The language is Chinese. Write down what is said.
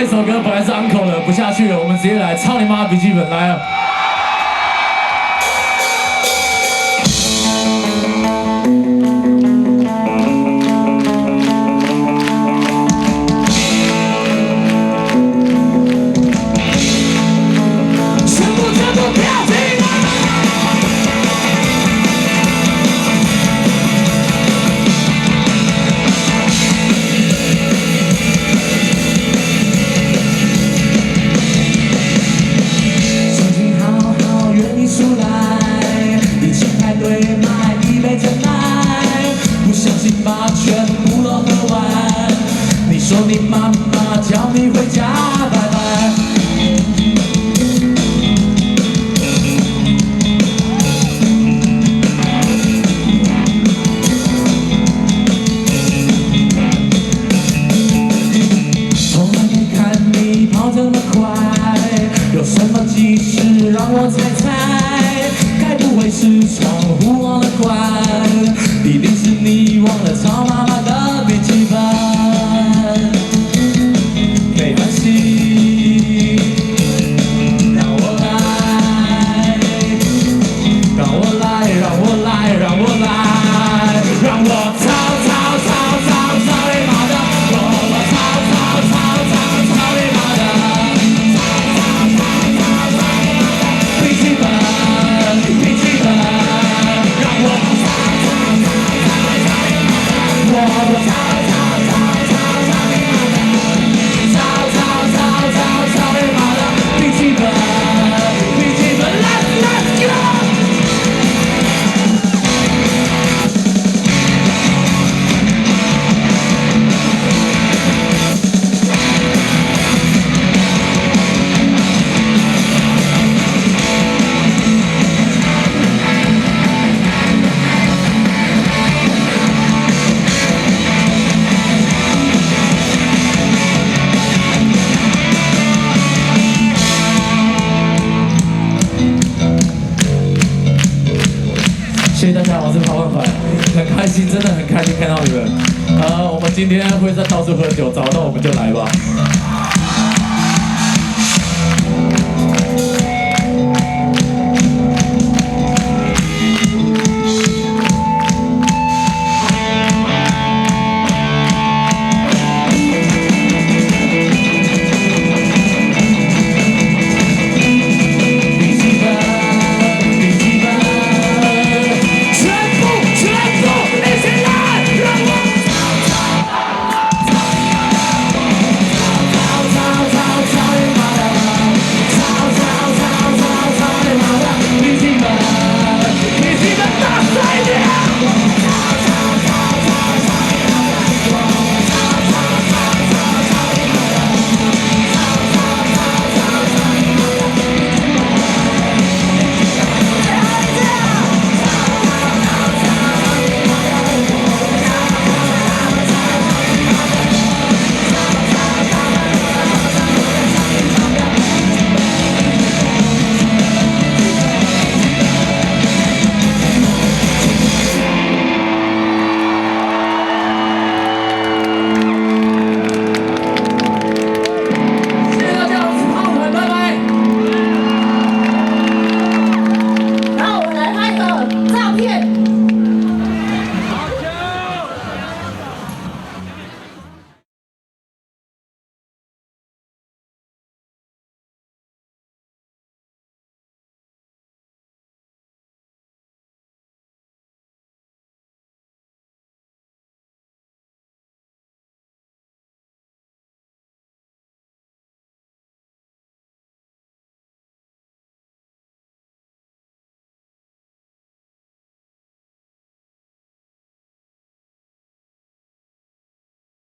首歌本来是 uncle 的，不下去了，我们直接来操你妈笔记本来了。说你妈妈叫你回家，拜拜。从来没看你跑这么快，有什么急事让我猜猜？该不会是窗户忘了关，一定是你忘了抄妈妈的笔记本。谢谢大家，我是潘万凡，很开心，真的很开心看到你们。我们今天会在到处喝酒，找到我们就来吧。